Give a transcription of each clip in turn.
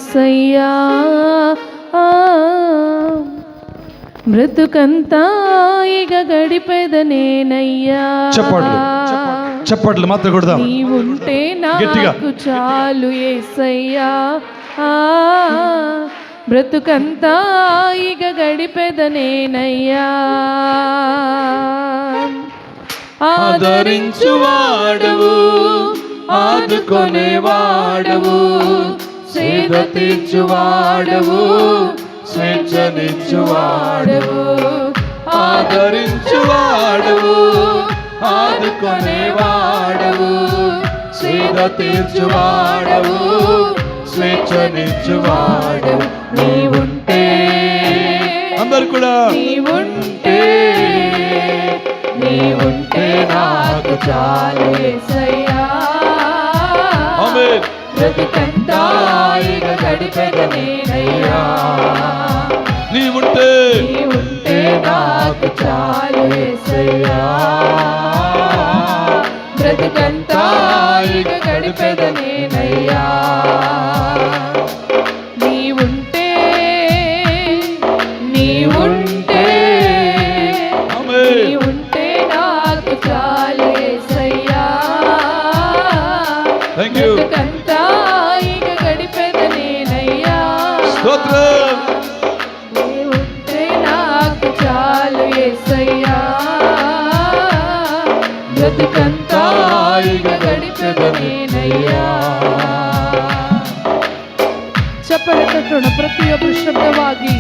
యేసయ్యా, బ్రతుకంతా ఇక గడిపెదనేనయ్యా. చెప్పట్లు మాత్రం కొడదాం. నీవుంటే నాకు చాలు యేసయ్యా, బ్రతుకంతా ఇక గడిపెదనేనయ్యా. ఆదరించువాడవు, ఆదుకొనేవాడవు, సేద తీర్చువాడవు, స్వేచ్ఛనిచ్చువాడవు. ఆదరించువాడవు, ఆదుకొనేవాడవు, సేద తీర్చువాడవు, స్వేచ్ఛనిచ్చువాడవు. నీవుంటే అందరు కూడా నీవుంటే నాకు చాలు యేసయ్యా, బ్రతుకంతా ఇక గడిపెదనేనయ్యా. నీవుంటే నాకు చాలు యేసయ్యా, బ్రతుకంతా ఇక గడిపెదనేనయ్యా. నీవుంటే నాకు చాలు యేసయ్యా, బ్రతుకంతా ఇక గడిపెదనేనయ్యా. నీవుంటే నాకు చాలు యేసయ్యా, బ్రతుకంతా ఇక గడిపెదనేనయ్యా. ಚಪ್ಪಳೆ ತಟ್ಟೋಣ ಪ್ರತಿಯೊಬ್ಬರು ಶಬ್ದವಾಗಿ.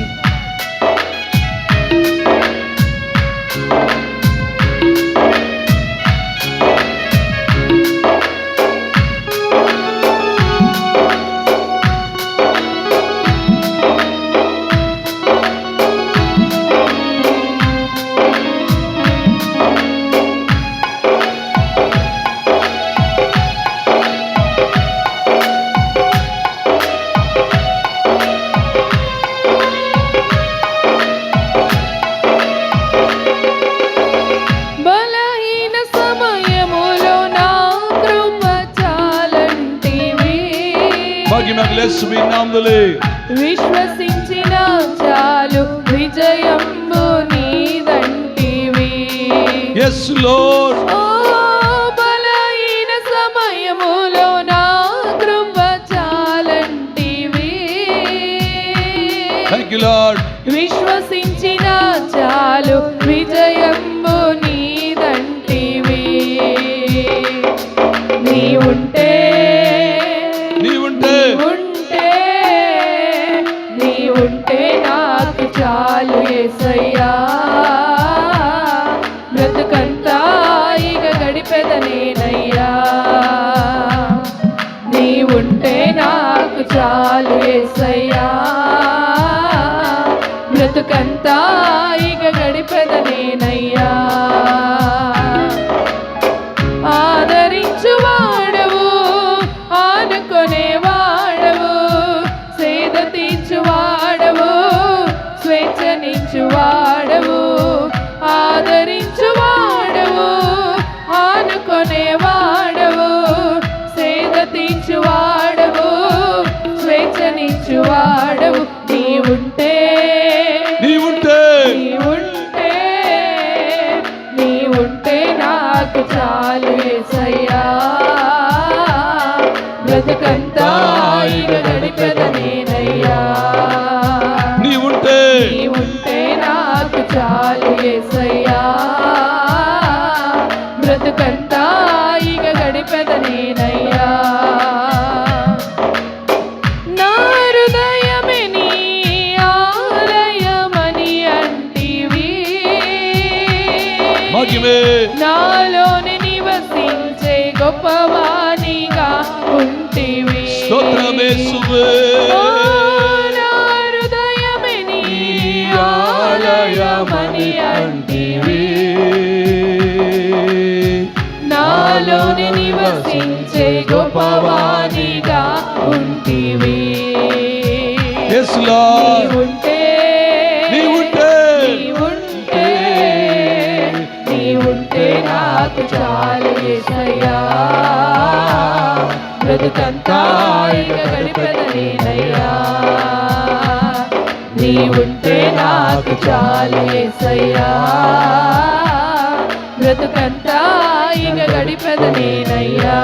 విశ్వసించిన చాలు విజయంబు నీదంటివి. yes lord. ఓ బలహీన సమయములో నా కృప చాలంటివి. thank you lord. విశ్వసించిన చాలు విజయంబు నీదంటివి. నీవుంటే నాకు చాలు యేసయ్యా, బ్రతుకంతా ఇక గడిపెదనేనయ్యా. నీవుంటే నాకు చాలు యేసయ్యా, బ్రతుకంతా ఇక గడిపెదనేనయ్యా. ఆదరించువాడవు, ఆనుకొనేవాడవు, సేద తీర్చువాడవు, స్వేచ్ఛనిచ్చువాడవు. ఆదరించువాడవు, ఆనుకొనేవాడవు, సేద తీర్చువాడవు, స్వేచ్ఛనిచ్చువాడవు. నీవుంటే నాకు చాలు యేసయ్యా, బ్రతుకంతా ఇక గడిపెదనేనయ్యా. నీవుంటే నాకు చాలు యేసయ్యా, బ్రతుకంతా ఇక గడిపెదనేనయ్యా. నా హృదయమే నీ ఆలయమని అంటివి, నాలోని నివసించే గొప్పవానిగా ఉంటివి. నా హృదయమే నీ ఆలయమని అంటివి, నాలోని నివసించే గొప్పవానిగా ఉంటివి. నీవుంటే నాకు చాలు యేసయ్యా, బ్రతుకంతా ఇక గడిపెదనేనయ్యా నీ ఉంటే నాకు చాలు యేసయ్యా బ్రతుకంతా ఇక గడిపెదనేనయ్యా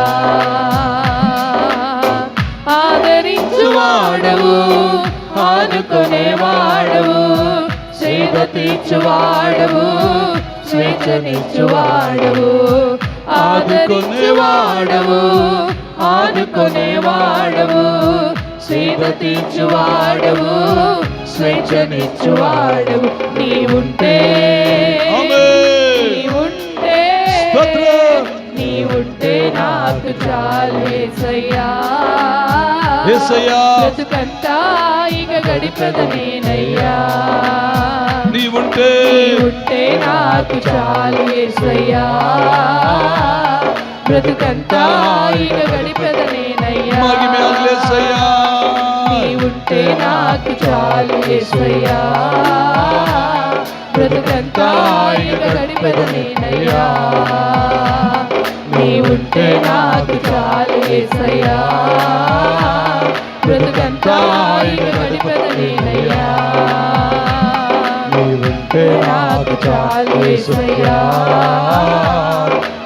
ఆదరించువాడవు ఆదుకునేవాడవు సేద తీర్చువాడవు స్వేచ్ఛనిచ్చువాడవు ఆదరించువాడవు ఆదుకునేవాడవు సేద తీర్చువాడవు స్వేచ్ఛనిచ్చువాడవు నీ ఉంటే నీ ఉంటే నాకు చాలు యేసయ్యా బ్రతుకంతా ఇక గడిపెదనేనయ్యా నీ ఉంటే నాకు చాలు యేసయ్యా బ్రతుకంతా ఇక గడిపెదనేనయ్యా నీ ఉంటే నాకు చాలు యేసయ్యా బ్రతుకంతా ఇక గడిపెదనేనయ్యా నీ ఉంటే నాకు చాలు యేసయ్యా బ్రతుకంతా ఇక గడిపెదనేనయ్యా నీ ఉంటే నాకు చాలు యేసయ్యా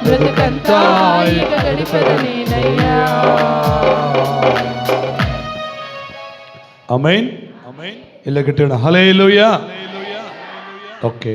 బ్రతుకంతా ఇక గడిపెదనేనయ్యా ఆమేన్. ఇలా గట్టిగా హల్లెలూయా. ఓకే.